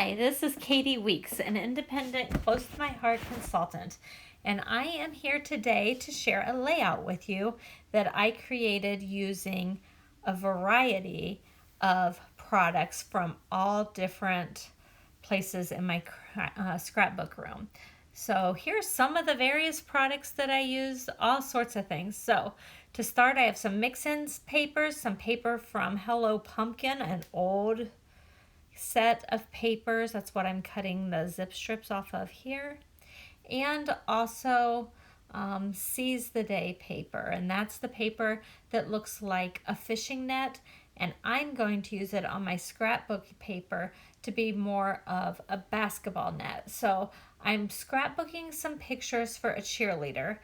Hi, this is Katie Weeks, an independent, close to my heart consultant, and I am here today to share a layout with you that I created using a variety of products from all different places in my scrapbook room. So here's some of the various products that I use, all sorts of things. So to start, I have some mix-ins papers, some paper from Hello Pumpkin, an old set of papers. That's what I'm cutting the zip strips off of here. And also Seize the Day paper. And that's the paper that looks like a fishing net. And I'm going to use it on my scrapbook paper to be more of a basketball net. So I'm scrapbooking some pictures for a cheerleader.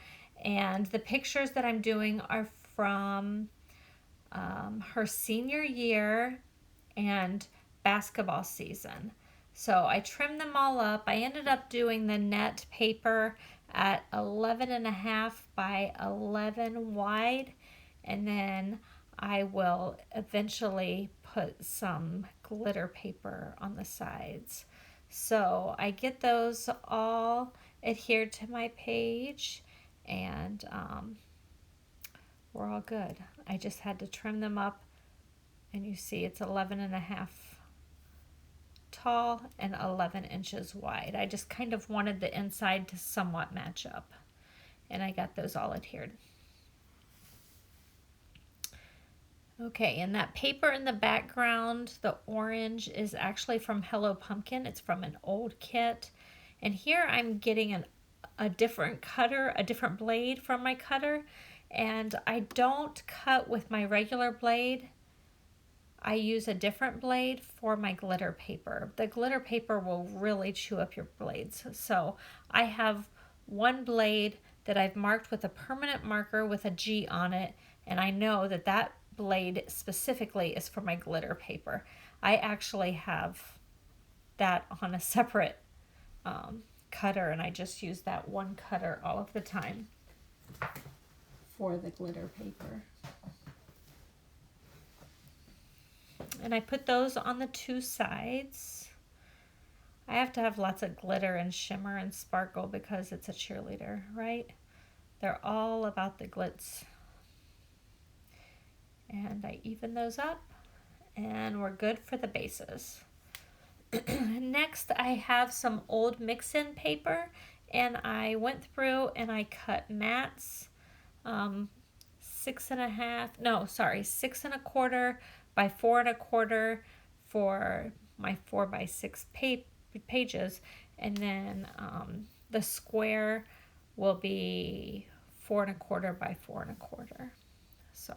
And the pictures that I'm doing are from her senior year and basketball season. So I trimmed them all up. I ended up doing the net paper at 11.5 by 11 wide, and then I will eventually put some glitter paper on the sides. So I get those all adhered to my page, and we're all good. I just had to trim them up, and you see it's 11.5 tall and 11 inches wide. I just kind of wanted the inside to somewhat match up, and I got those all adhered. Okay, and that paper in the background, the orange, is actually from Hello Pumpkin. It's from an old kit. And here I'm getting a different cutter, a different blade from my cutter. And I don't cut with my regular blade. I use a different blade for my glitter paper. The glitter paper will really chew up your blades. So I have one blade that I've marked with a permanent marker with a G on it, and I know that that blade specifically is for my glitter paper. I actually have that on a separate cutter, and I just use that one cutter all of the time for the glitter paper. And I put those on the two sides. I have to have lots of glitter and shimmer and sparkle because it's a cheerleader, right? They're all about the glitz. And I even those up, and we're good for the bases. Next, I have some old mix-in paper, and I went through and I cut mats 6.25 by 4.25 for my 4x6 pages, and then the square will be 4.25 by 4.25. So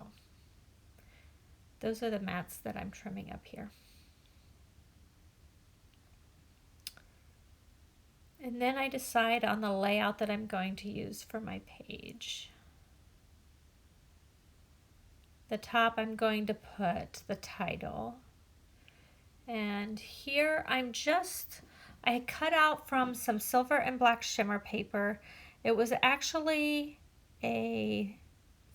those are the mats that I'm trimming up here. And then I decide on the layout that I'm going to use for my page. The top, I'm going to put the title. And here I cut out from some silver and black shimmer paper. It was actually a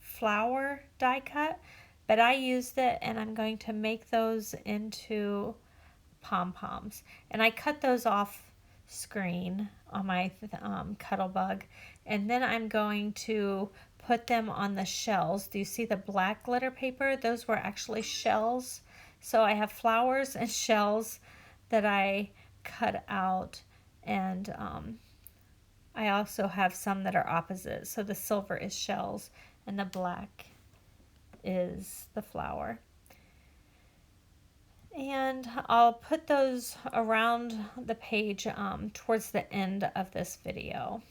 flower die cut, but I used it, and I'm going to make those into pom-poms. And I cut those off screen on my Cuttlebug, and then I'm going to put them on the shells. Do you see the black glitter paper? Those were actually shells. So I have flowers and shells that I cut out, and I also have some that are opposite. So the silver is shells and the black is the flower. And I'll put those around the page towards the end of this video.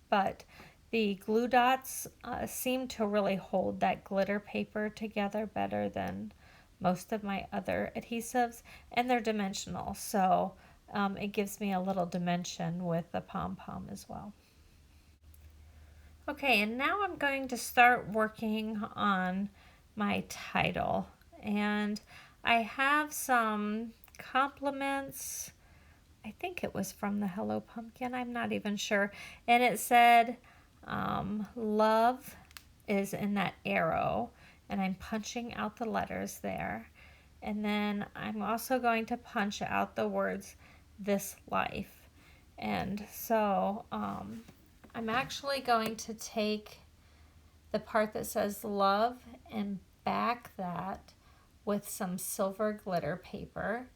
But the glue dots seem to really hold that glitter paper together better than most of my other adhesives, and they're dimensional, so it gives me a little dimension with the pom-pom as well. Okay, and now I'm going to start working on my title, and I have some compliments. I think it was from the Hello Pumpkin, I'm not even sure, and it said love is in that arrow, and I'm punching out the letters there. And then I'm also going to punch out the words this life. And so I'm actually going to take the part that says love and back that with some silver glitter paper.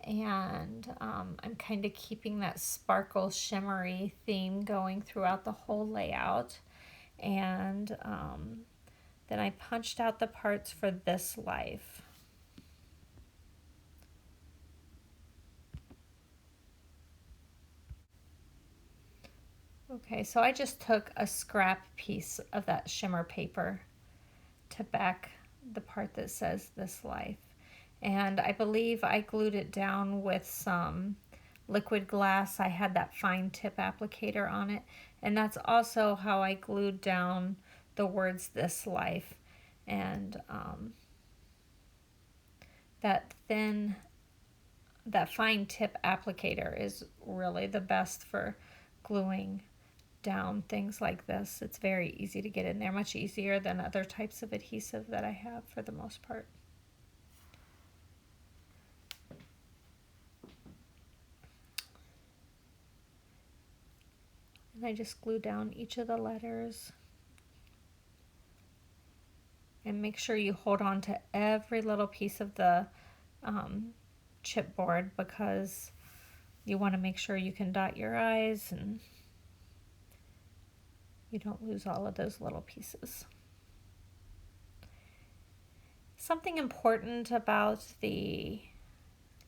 And I'm kind of keeping that sparkle shimmery theme going throughout the whole layout. And then I punched out the parts for this life. Okay, so I just took a scrap piece of that shimmer paper to back the part that says this life. And I believe I glued it down with some liquid glass. I had that fine tip applicator on it. And that's also how I glued down the words this life. And that fine tip applicator is really the best for gluing down things like this. It's very easy to get in there, much easier than other types of adhesive that I have for the most part. And I just glue down each of the letters. And make sure you hold on to every little piece of the chipboard, because you want to make sure you can dot your I's and you don't lose all of those little pieces. Something important about the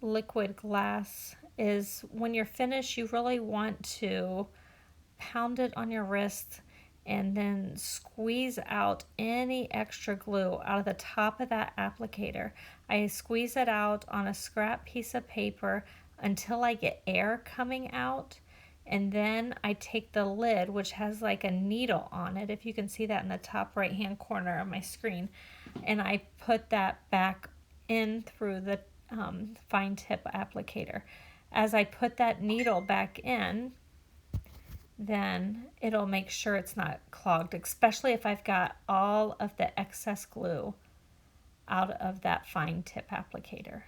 liquid glass is when you're finished, you really want to pound it on your wrist and then squeeze out any extra glue out of the top of that applicator. I squeeze it out on a scrap piece of paper until I get air coming out. And then I take the lid, which has like a needle on it, if you can see that in the top right hand corner of my screen, and I put that back in through the fine tip applicator. As I put that needle back in, then it'll make sure it's not clogged, especially if I've got all of the excess glue out of that fine tip applicator.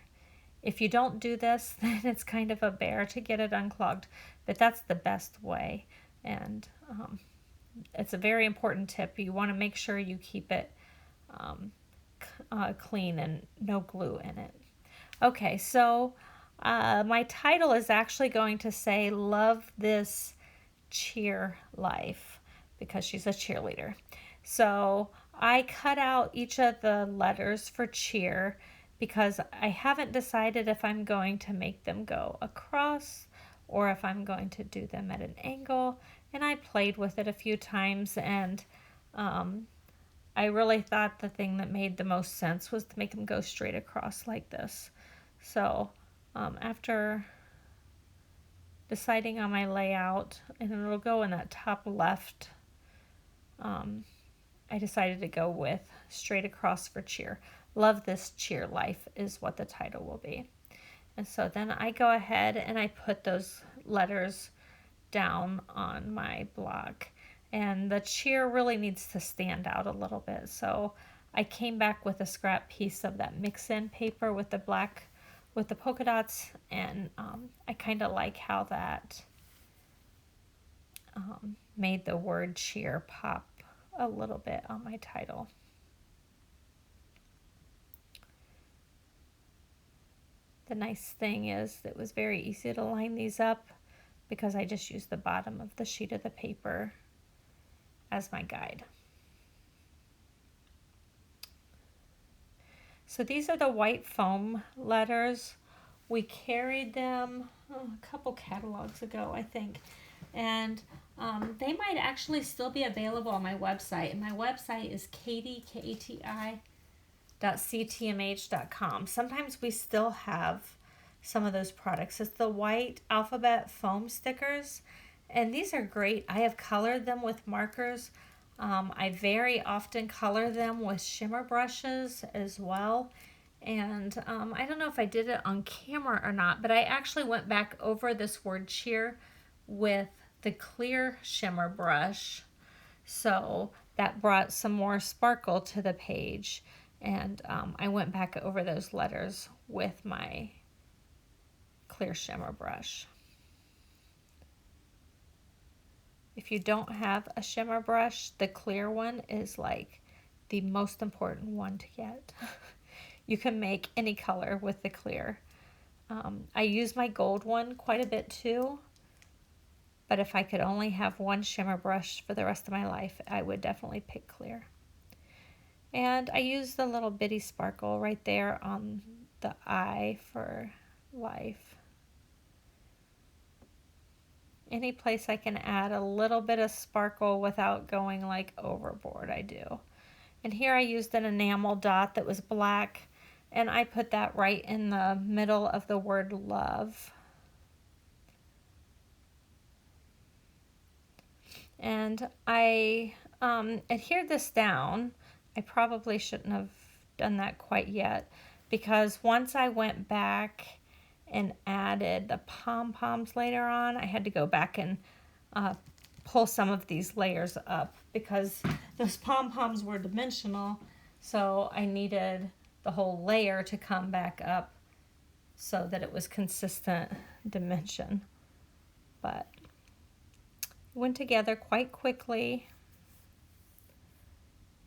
If you don't do this, then it's kind of a bear to get it unclogged, but that's the best way. And it's a very important tip. You want to make sure you keep it clean and no glue in it. Okay, so my title is actually going to say Love This Cheer Life, because she's a cheerleader. So I cut out each of the letters for cheer because I haven't decided if I'm going to make them go across or if I'm going to do them at an angle. And I played with it a few times, and I really thought the thing that made the most sense was to make them go straight across like this. So after deciding on my layout, and it'll go in that top left, I decided to go with straight across for cheer. Love This Cheer Life is what the title will be. And so then I go ahead and I put those letters down on my block. And the cheer really needs to stand out a little bit. So I came back with a scrap piece of that mix-in paper with the black, with the polka dots, and I kind of like how that made the word cheer pop a little bit on my title. The nice thing is it was very easy to line these up because I just used the bottom of the sheet of the paper as my guide. So these are the white foam letters. We carried them a couple catalogs ago, I think. And they might actually still be available on my website. And my website is katie.ctmh.com. Sometimes we still have some of those products. It's the white alphabet foam stickers. And these are great. I have colored them with markers. I very often color them with shimmer brushes as well. And I don't know if I did it on camera or not, but I actually went back over this word cheer with the clear shimmer brush. So that brought some more sparkle to the page. And I went back over those letters with my clear shimmer brush. If you don't have a shimmer brush, the clear one is like the most important one to get. You can make any color with the clear. I use my gold one quite a bit too, but if I could only have one shimmer brush for the rest of my life, I would definitely pick clear. And I use the little bitty sparkle right there on the eye for life. Any place I can add a little bit of sparkle without going like overboard, I do. And here I used an enamel dot that was black, and I put that right in the middle of the word love. And I adhered this down. I probably shouldn't have done that quite yet, because once I went back and added the pom-poms later on, I had to go back and pull some of these layers up because those pom-poms were dimensional, so I needed the whole layer to come back up so that it was consistent dimension. But it went together quite quickly.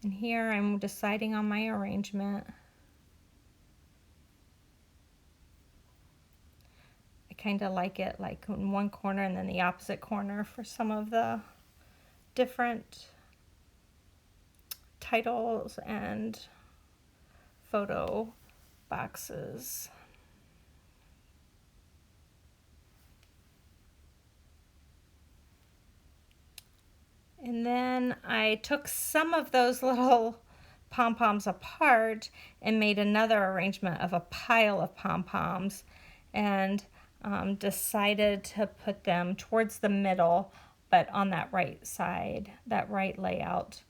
And here I'm deciding on my arrangement. I kind of like it like in one corner and then the opposite corner for some of the different titles and photo boxes. And then I took some of those little pom-poms apart and made another arrangement of a pile of pom-poms, and decided to put them towards the middle, but on that right side, that right layout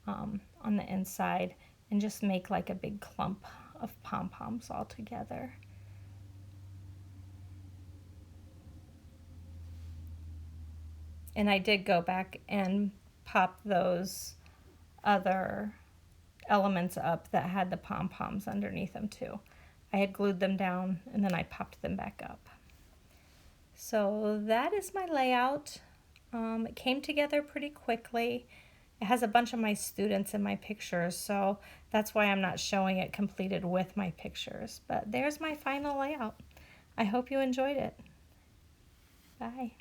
on the inside, and just make like a big clump of pom-poms all together. And I did go back and pop those other elements up that had the pom-poms underneath them too. I had glued them down and then I popped them back up. So that is my layout. It came together pretty quickly. It has a bunch of my students in my pictures, so that's why I'm not showing it completed with my pictures. But there's my final layout. I hope you enjoyed it. Bye.